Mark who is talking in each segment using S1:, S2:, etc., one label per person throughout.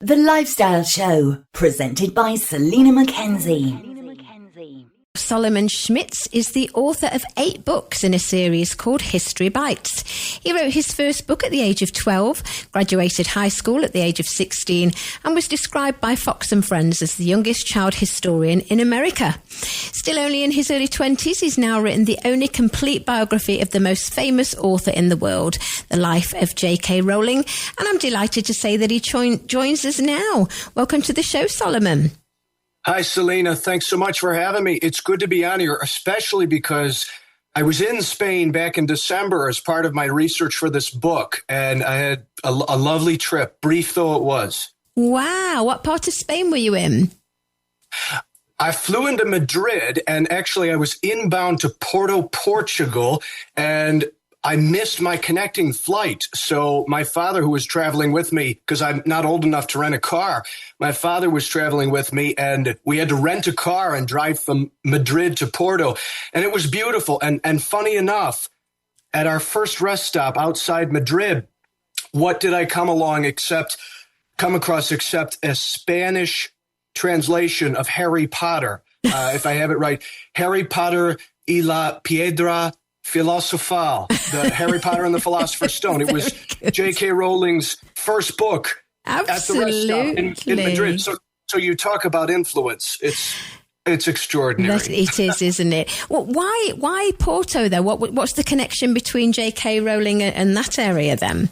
S1: The Lifestyle Show, presented by Selina MacKenzie.
S2: Solomon Schmidt is the author of 8 books in a series called History Bites. He wrote his first book at the age of 12, graduated high school at the age of 16, and was described by Fox and Friends as the youngest child historian in America. Still only in his early 20s, he's now written the only complete biography of the most famous author in the world, the life of JK Rowling, and I'm delighted to say that he joins us now. Welcome to the show, Solomon.
S3: Hi, Selina. Thanks so much for having me. It's good to be on here, especially because I was in Spain back in December as part of my research for this book, and I had a lovely trip, brief though it was.
S2: Wow. What part of Spain were you in?
S3: I flew into Madrid, and actually I was inbound to Porto, Portugal, and I missed my connecting flight. So my father, who was traveling with me, because I'm not old enough to rent a car, my father was traveling with me, and we had to rent a car and drive from Madrid to Porto. And it was beautiful. And funny enough, at our first rest stop outside Madrid, what did I come across except a Spanish translation of Harry Potter, if I have it right, Harry Potter y la Piedra Filosofal, the Harry Potter and the Philosopher's Stone. It was JK Rowling's first book.
S2: Absolutely.
S3: At the rest stop in Madrid. So you talk about influence. It's extraordinary.
S2: It is, isn't it? Well, why Porto, though? What's the connection between JK Rowling and that area, then?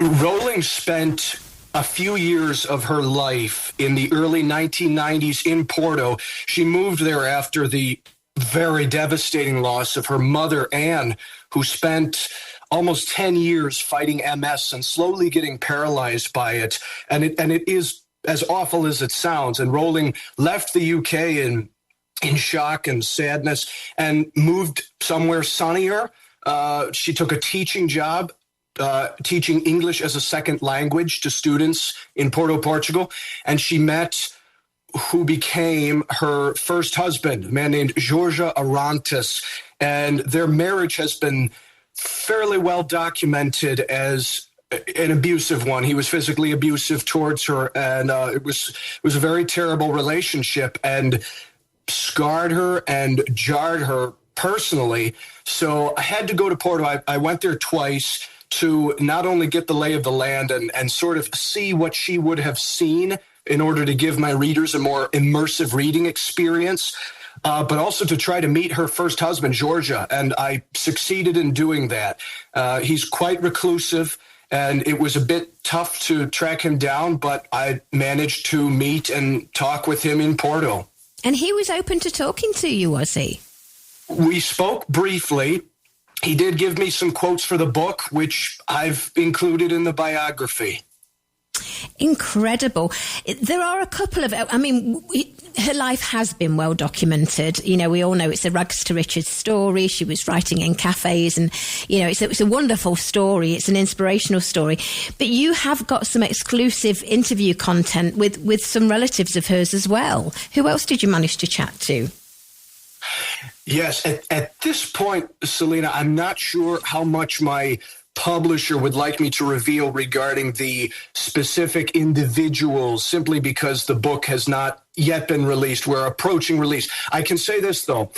S3: Rowling spent a few years of her life in the early 1990s in Porto. She moved there after the very devastating loss of her mother, Anne, who spent almost 10 years fighting MS and slowly getting paralyzed by it. And it is as awful as it sounds. And Rowling left the UK in shock and sadness and moved somewhere sunnier. She took a teaching job, teaching English as a second language to students in Porto, Portugal. And she met who became her first husband, a man named Jorge Arantes. And their marriage has been fairly well documented as an abusive one. He was physically abusive towards her, and it was a very terrible relationship and scarred her and jarred her personally. So I had to go to Porto. I went there twice to not only get the lay of the land and sort of see what she would have seen in order to give my readers a more immersive reading experience, but also to try to meet her first husband, Georgia. And I succeeded in doing that. He's quite reclusive, and it was a bit tough to track him down, but I managed to meet and talk with him in Porto.
S2: And he was open to talking to you, was he?
S3: We spoke briefly. He did give me some quotes for the book, which I've included in the biography.
S2: Incredible. There are a couple of, her life has been well documented. You know, we all know it's a rags to riches story. She was writing in cafes and, you know, it's a wonderful story. It's an inspirational story. But you have got some exclusive interview content with some relatives of hers as well. Who else did you manage to chat to?
S3: Yes. At this point, Selina, I'm not sure how much my publisher would like me to reveal regarding the specific individuals, simply because the book has not yet been released. We're approaching release. I can say this, though.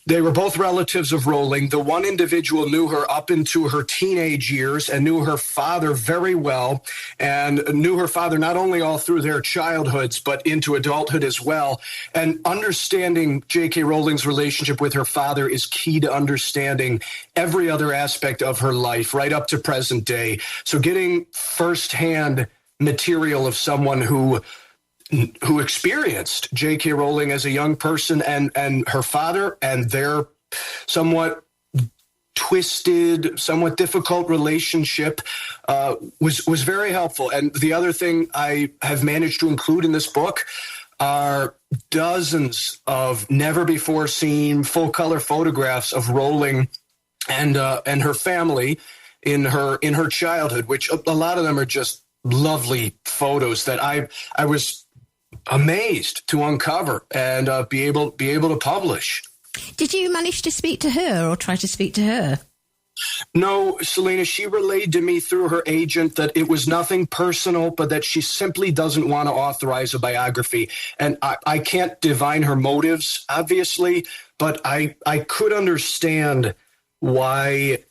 S3: They were both relatives of Rowling. The one individual knew her up into her teenage years and knew her father very well, and knew her father not only all through their childhoods, but into adulthood as well. And understanding J.K. Rowling's relationship with her father is key to understanding every other aspect of her life, right up to present day. So getting firsthand material of someone who experienced J.K. Rowling as a young person and her father and their somewhat twisted, somewhat difficult relationship was very helpful. And the other thing I have managed to include in this book are dozens of never-before-seen full-color photographs of Rowling and her family in her childhood, which a lot of them are just lovely photos that I was amazed to uncover and be able to publish.
S2: Did you manage to speak to her or try to speak to her?
S3: No, Selina, she relayed to me through her agent that it was nothing personal, but that she simply doesn't want to authorize a biography. And I can't divine her motives, obviously, but I could understand why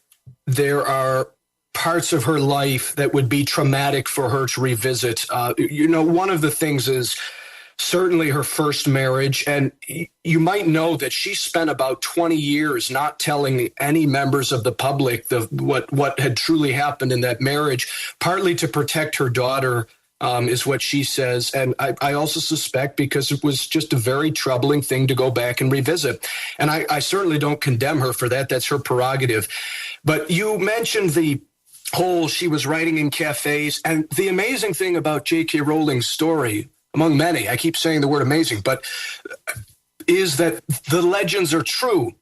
S3: there are parts of her life that would be traumatic for her to revisit. One of the things is certainly her first marriage. And you might know that she spent about 20 years not telling any members of the public what had truly happened in that marriage, partly to protect her daughter, is what she says. And I also suspect because it was just a very troubling thing to go back and revisit. And I certainly don't condemn her for that. That's her prerogative. But you mentioned the whole she was writing in cafes. And the amazing thing about JK Rowling's story, among many, I keep saying the word amazing, but is that the legends are true.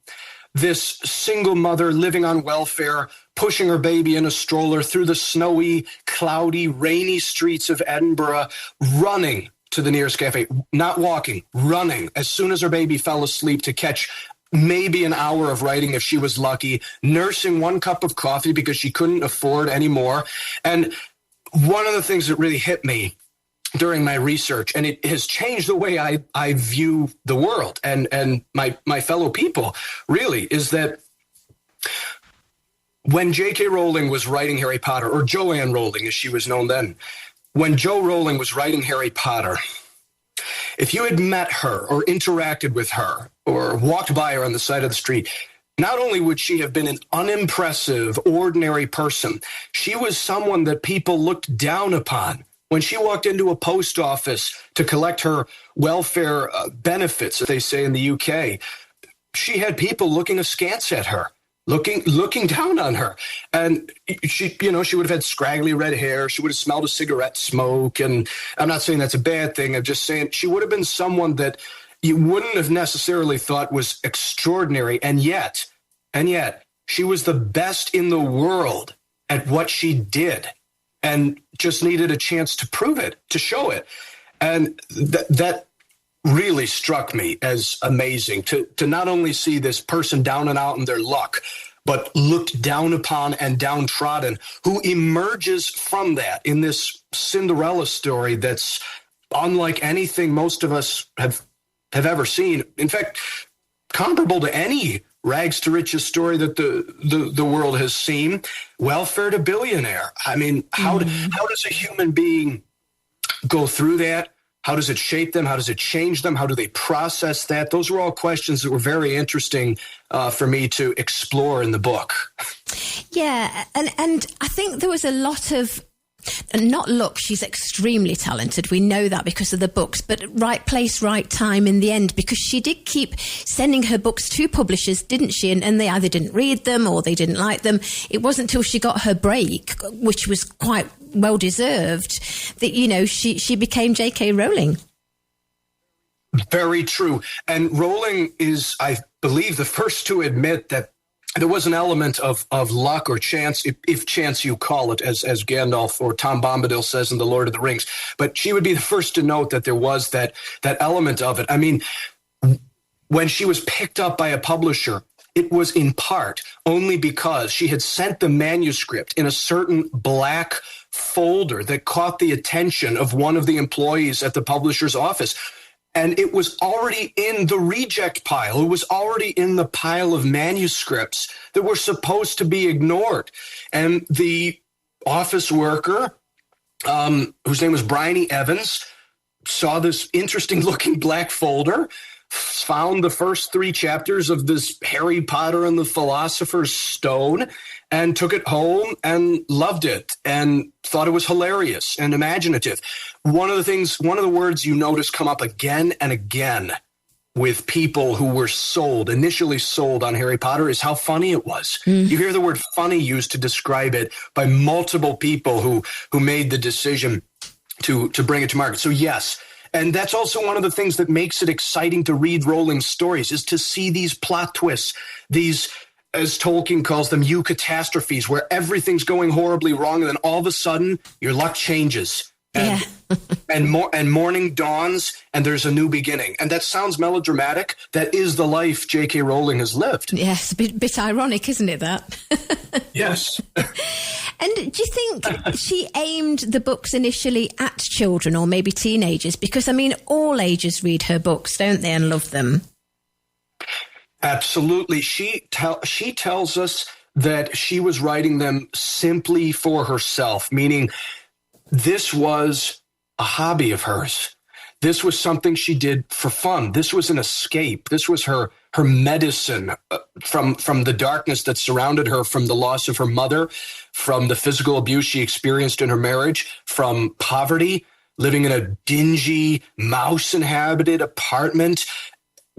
S3: This single mother living on welfare, pushing her baby in a stroller through the snowy, cloudy, rainy streets of Edinburgh, running to the nearest cafe, not walking, running as soon as her baby fell asleep to catch maybe an hour of writing if she was lucky, nursing one cup of coffee because she couldn't afford any more. And one of the things that really hit me during my research, and it has changed the way I view the world and my fellow people, really, is that when J.K. Rowling was writing Harry Potter, or Joanne Rowling as she was known then, when Jo Rowling was writing Harry Potter, if you had met her or interacted with her or walked by her on the side of the street, not only would she have been an unimpressive, ordinary person, she was someone that people looked down upon. When she walked into a post office to collect her welfare benefits, as they say in the UK, she had people looking askance at her, looking down on her. And she would have had scraggly red hair. She would have smelled of cigarette smoke. And I'm not saying that's a bad thing. I'm just saying she would have been someone that you wouldn't have necessarily thought was extraordinary. And yet, she was the best in the world at what she did, and just needed a chance to prove it, to show it. And that really struck me as amazing, to not only see this person down and out in their luck, but looked down upon and downtrodden, who emerges from that in this Cinderella story that's unlike anything most of us have ever seen. In fact, comparable to any rags to riches story that the world has seen. Welfare to billionaire. I mean, how does a human being go through that? How does it shape them? How does it change them? How do they process that? Those were all questions that were very interesting for me to explore in the book.
S2: Yeah, and I think there was a lot of, she's extremely talented. We know that because of the books, but right place, right time in the end, because she did keep sending her books to publishers, didn't she? And they either didn't read them or they didn't like them. It wasn't until she got her break, which was quite well deserved, that, she became JK Rowling.
S3: Very true. And Rowling is, I believe, the first to admit that there was an element of luck or chance, if chance you call it, as Gandalf or Tom Bombadil says in The Lord of the Rings. But she would be the first to note that there was that element of it. I mean, when she was picked up by a publisher, it was in part only because she had sent the manuscript in a certain black folder that caught the attention of one of the employees at the publisher's office. And it was already in the reject pile. It was already in the pile of manuscripts that were supposed to be ignored. And the office worker, whose name was Bryony Evans, saw this interesting looking black folder, found the first 3 chapters of this Harry Potter and the Philosopher's Stone, and took it home and loved it and thought it was hilarious and imaginative. One of the words you notice come up again and again with people who were initially sold on Harry Potter is how funny it was. You hear the word funny used to describe it by multiple people who made the decision to bring it to market. So yes, and that's also one of the things that makes it exciting to read Rowling's stories, is to see these plot twists, these, as Tolkien calls them, eucatastrophes, where everything's going horribly wrong, and then all of a sudden your luck changes. And and morning dawns, and there's a new beginning. And that sounds melodramatic. That is the life J.K. Rowling has lived.
S2: Yes, a bit ironic, isn't it, that?
S3: Yes.
S2: And do you think she aimed the books initially at children or maybe teenagers? Because, I mean, all ages read her books, don't they, and love them?
S3: Absolutely. She tells us that she was writing them simply for herself, meaning this was a hobby of hers. This was something she did for fun. This was an escape. This was her medicine from the darkness that surrounded her, from the loss of her mother, from the physical abuse she experienced in her marriage, from poverty, living in a dingy, mouse-inhabited apartment,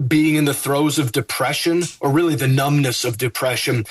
S3: being in the throes of depression, or really the numbness of depression.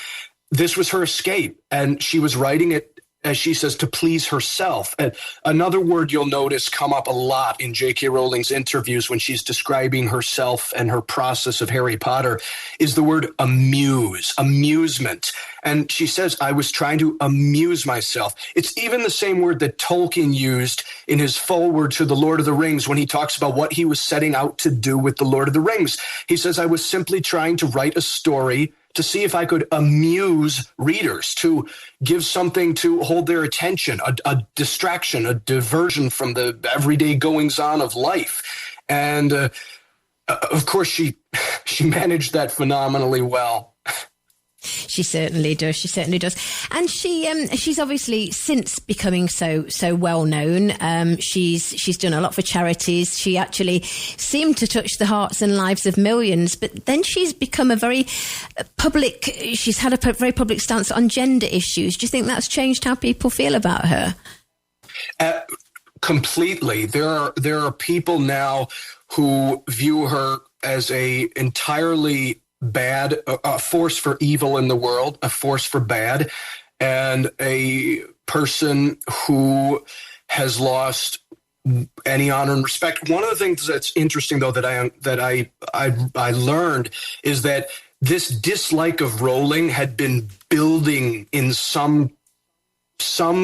S3: This was her escape, and she was writing it, as she says, to please herself. And another word you'll notice come up a lot in J.K. Rowling's interviews when she's describing herself and her process of Harry Potter is the word amusement. And she says, I was trying to amuse myself. It's even the same word that Tolkien used in his foreword to The Lord of the Rings when he talks about what he was setting out to do with The Lord of the Rings. He says, I was simply trying to write a story to see if I could amuse readers, to give something to hold their attention, a distraction, a diversion from the everyday goings-on of life. And of course, she managed that phenomenally well.
S2: She certainly does. She certainly does. And she's obviously, since becoming so well known, she's done a lot for charities. She actually seemed to touch the hearts and lives of millions. But then she's become a very she's had a very public stance on gender issues. Do you think that's changed how people feel about her?
S3: Completely. There are people now who view her as a entirely bad, a force for evil in the world, a force for bad, and a person who has lost any honor and respect. One of the things that's interesting, though, that I learned is that this dislike of Rowling had been building in some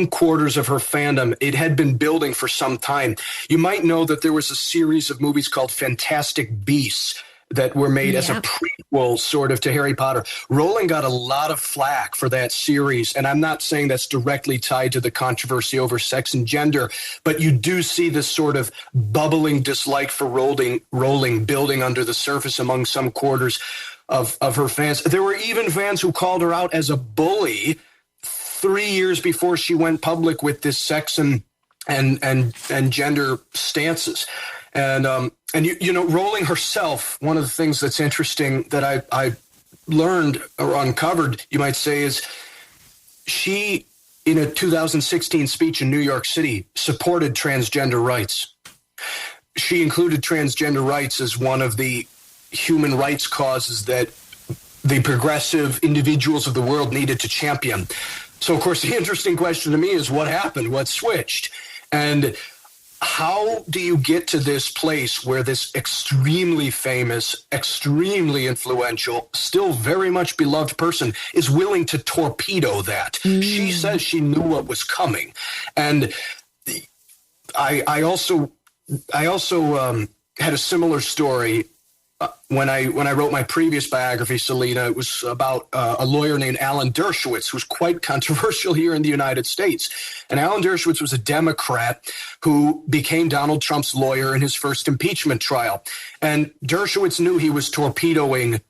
S3: quarters of her fandom. It had been building for some time. You might know that there was a series of movies called Fantastic Beasts that were made as a prequel sort of to Harry Potter. Rowling got a lot of flack for that series, and I'm not saying that's directly tied to the controversy over sex and gender, but you do see this sort of bubbling dislike for Rowling building under the surface among some quarters of her fans. There were even fans who called her out as a bully 3 years before she went public with this sex and gender stances. And you know, Rowling herself, one of the things that's interesting that I learned or uncovered, you might say, is she, in a 2016 speech in New York City, supported transgender rights. She included transgender rights as one of the human rights causes that the progressive individuals of the world needed to champion. So, of course, the interesting question to me is what happened? What switched? And how do you get to this place where this extremely famous, extremely influential, still very much beloved person is willing to torpedo that? She says she knew what was coming. And I also had a similar story when I wrote my previous biography, Selina. It was about a lawyer named Alan Dershowitz, who's quite controversial here in the United States. And Alan Dershowitz was a Democrat who became Donald Trump's lawyer in his first impeachment trial. And Dershowitz knew he was torpedoing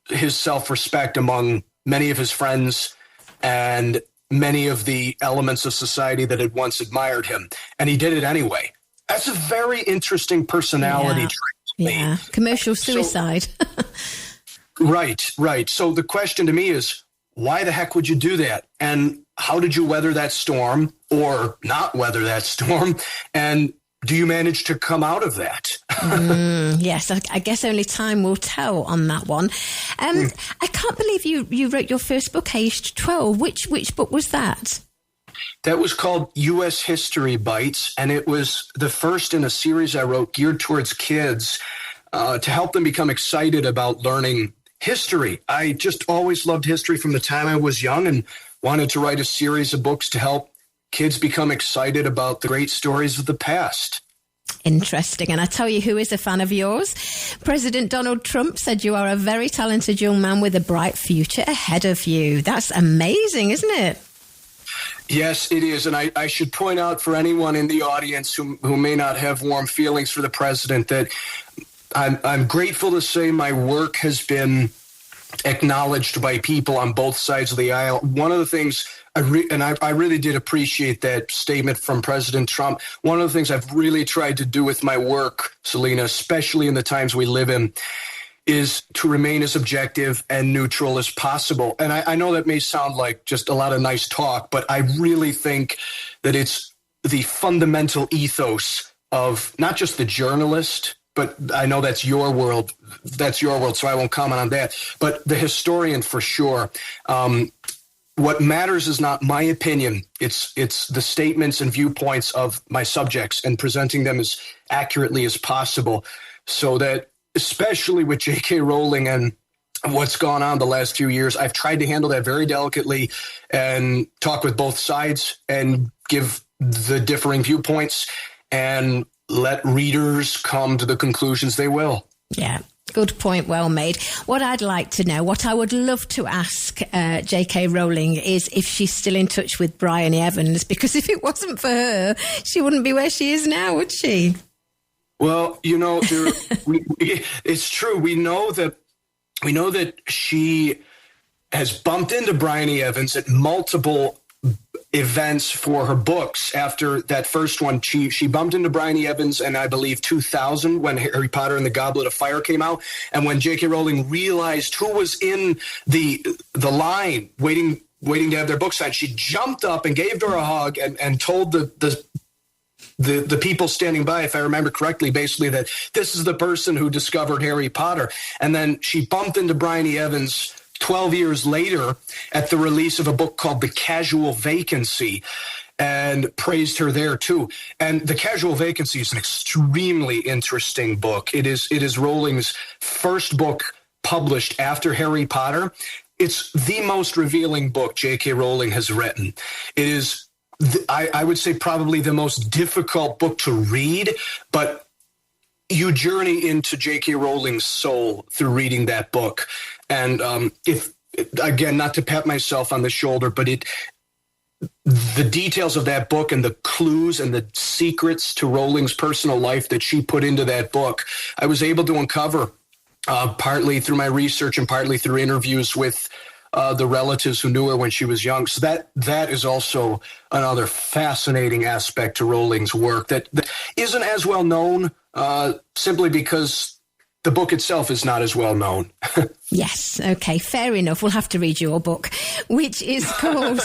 S3: his self-respect among many of his friends and many of the elements of society that had once admired him. And he did it anyway. That's a very interesting personality trait.
S2: Yeah, commercial suicide.
S3: Right. So the question to me is, why the heck would you do that? And how did you weather that storm or not weather that storm? And do you manage to come out of that?
S2: Yes, I guess only time will tell on that one. I can't believe you wrote your first book aged 12. Which book was that?
S3: That was called U.S. History Bites, and it was the first in a series I wrote geared towards kids to help them become excited about learning history. I just always loved history from the time I was young and wanted to write a series of books to help kids become excited about the great stories of the past.
S2: Interesting. And I tell you who is a fan of yours. President Donald Trump said you are a very talented young man with a bright future ahead of you. That's amazing, isn't it?
S3: Yes, it is. And I should point out for anyone in the audience who may not have warm feelings for the president that I'm grateful to say my work has been acknowledged by people on both sides of the aisle. One of the things I really did appreciate that statement from President Trump. One of the things I've really tried to do with my work, Selina, especially in the times we live in, is to remain as objective and neutral as possible. And I know that may sound like just a lot of nice talk, but I really think that it's the fundamental ethos of not just the journalist, but I know that's your world, so I won't comment on that, but the historian for sure. What matters is not my opinion. It's the statements and viewpoints of my subjects and presenting them as accurately as possible, so that especially with JK Rowling and what's gone on the last few years, I've tried to handle that very delicately and talk with both sides and give the differing viewpoints and let readers come to the conclusions they will.
S2: Yeah. Good point, well made. What I'd like to know, what I would love to ask JK Rowling is if she's still in touch with Bryony Evans, because if it wasn't for her, she wouldn't be where she is now, would she?
S3: Well, it's true. We know that she has bumped into Bryony Evans at multiple events for her books. After that first one, she bumped into Bryony Evans in, I believe, 2000 when Harry Potter and the Goblet of Fire came out. And when J.K. Rowling realized who was in the line waiting to have their book signed, she jumped up and gave her a hug and told the people standing by, if I remember correctly, basically that this is the person who discovered Harry Potter. And then she bumped into Bryony Evans 12 years later at the release of a book called The Casual Vacancy, and praised her there too. And The Casual Vacancy is an extremely interesting book. It is Rowling's first book published after Harry Potter. It's the most revealing book J.K. Rowling has written. It is, I would say, probably the most difficult book to read, but you journey into J.K. Rowling's soul through reading that book. And again, not to pat myself on the shoulder, but the details of that book and the clues and the secrets to Rowling's personal life that she put into that book, I was able to uncover partly through my research and partly through interviews with the relatives who knew her when she was young. So that is also another fascinating aspect to Rowling's work that isn't as well known simply because the book itself is not as well known.
S2: Yes. Okay. Fair enough. We'll have to read your book, which is called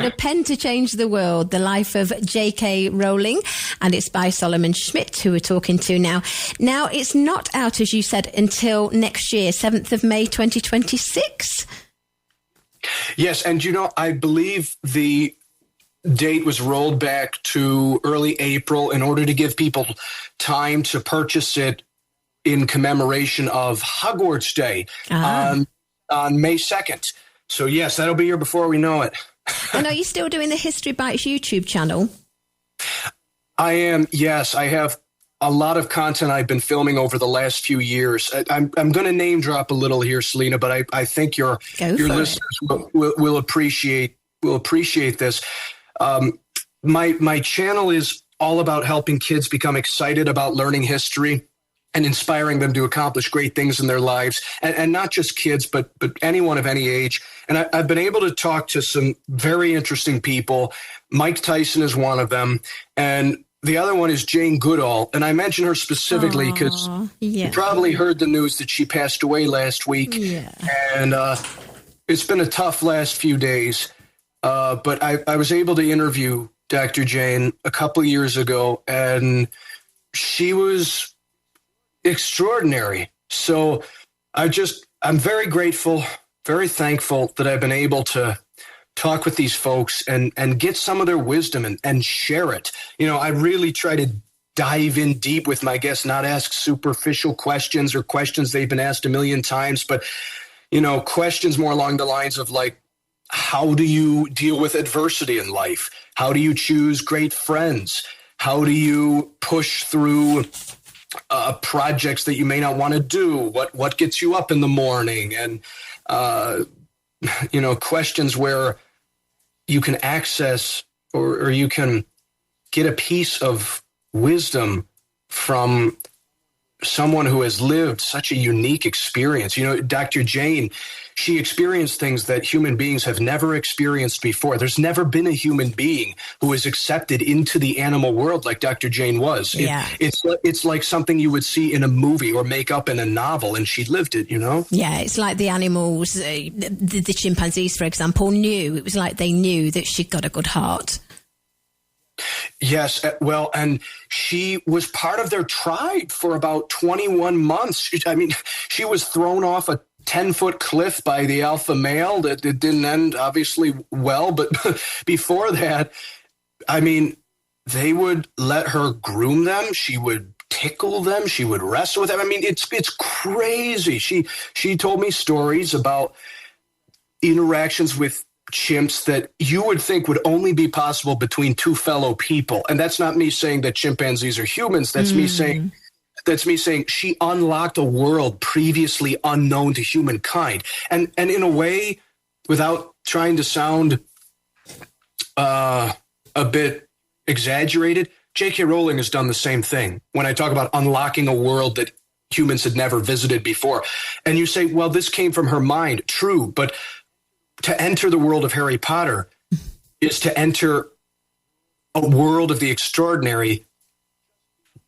S2: A Pen to Change the World, The Life of JK Rowling. And it's by Solomon Schmidt, who we're talking to now. Now, it's not out, as you said, until next year, 7th of May, 2026.
S3: Yes. And, I believe the date was rolled back to early April in order to give people time to purchase it in commemoration of Hogwarts Day on May 2nd. So, yes, that'll be here before we know it.
S2: And are you still doing the History Bites YouTube channel?
S3: I am, yes. I have a lot of content I've been filming over the last few years. I'm going to name drop a little here, Selina, but I think your listeners will appreciate this. My channel is all about helping kids become excited about learning history and inspiring them to accomplish great things in their lives, and not just kids, but anyone of any age. And I've been able to talk to some very interesting people. Mike Tyson is one of them, and the other one is Jane Goodall. And I mention her specifically because you probably heard the news that she passed away last week. Yeah. And it's been a tough last few days. But I was able to interview Dr. Jane a couple of years ago, and she was extraordinary. So I'm very grateful, very thankful that I've been able to talk with these folks and get some of their wisdom and share it. I really try to dive in deep with my guests, not ask superficial questions or questions they've been asked a million times, but, questions more along the lines of like, how do you deal with adversity in life? How do you choose great friends? How do you push through projects that you may not want to do? What gets you up in the morning? And, questions where you can access or you can get a piece of wisdom from someone who has lived such a unique experience. Dr. Jane, she experienced things that human beings have never experienced before. There's never been a human being who is accepted into the animal world like Dr. Jane was.
S2: Yeah.
S3: It's like something you would see in a movie or make up in a novel, and she lived it,
S2: Yeah, it's like the animals, the chimpanzees, for example, knew. It was like they knew that she'd got a good heart.
S3: Yes, well, and she was part of their tribe for about 21 months. She was thrown off a 10-foot cliff by the alpha male. That it didn't end, obviously, well. But before that, they would let her groom them. She would tickle them. She would wrestle with them. It's crazy. She told me stories about interactions with chimps that you would think would only be possible between two fellow people. And that's not me saying that chimpanzees are humans. That's me saying she unlocked a world previously unknown to humankind. And in a way, without trying to sound a bit exaggerated, JK Rowling has done the same thing when I talk about unlocking a world that humans had never visited before. And you say, well, this came from her mind. True, but to enter the world of Harry Potter is to enter a world of the extraordinary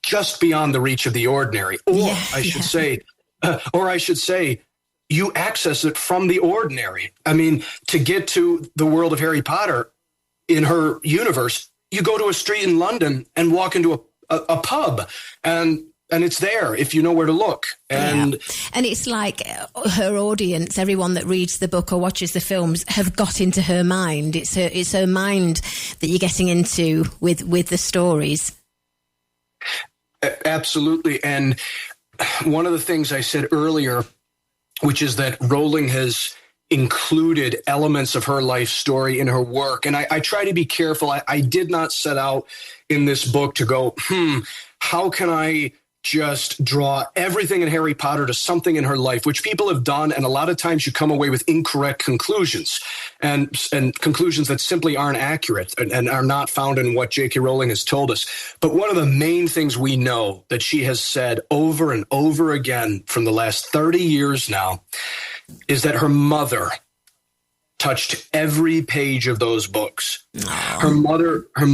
S3: just beyond the reach of the ordinary. Or I should say, you access it from the ordinary. To get to the world of Harry Potter in her universe, you go to a street in London and walk into a pub, and it's there if you know where to look. And
S2: it's like her audience, everyone that reads the book or watches the films, have got into her mind. It's her mind that you're getting into with the stories.
S3: Absolutely. And one of the things I said earlier, which is that Rowling has included elements of her life story in her work. And I try to be careful. I did not set out in this book to go, how can I just draw everything in Harry Potter to something in her life, which people have done. And a lot of times you come away with incorrect conclusions and conclusions that simply aren't accurate and are not found in what JK Rowling has told us. But one of the main things we know that she has said over and over again from the last 30 years now is that her mother touched every page of those books. Aww. Her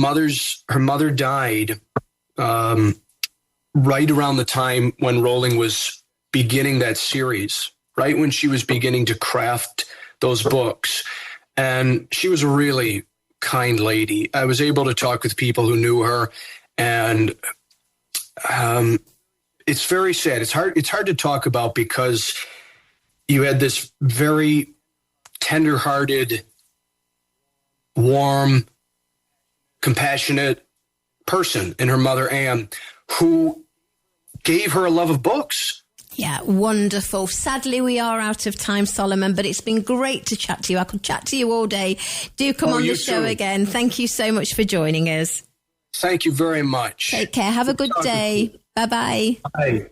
S3: mother died, right around the time when Rowling was beginning that series, right when she was beginning to craft those books. And she was a really kind lady. I was able to talk with people who knew her, and it's very sad. It's hard to talk about because you had this very tender-hearted, warm, compassionate person in her mother, Anne, who gave her a love of books.
S2: Yeah, wonderful. Sadly, we are out of time, Solomon, but it's been great to chat to you. I could chat to you all day. Do come on the show again. Thank you so much for joining us.
S3: Thank you very much.
S2: Take care. Have a good day. Bye-bye.
S3: Bye.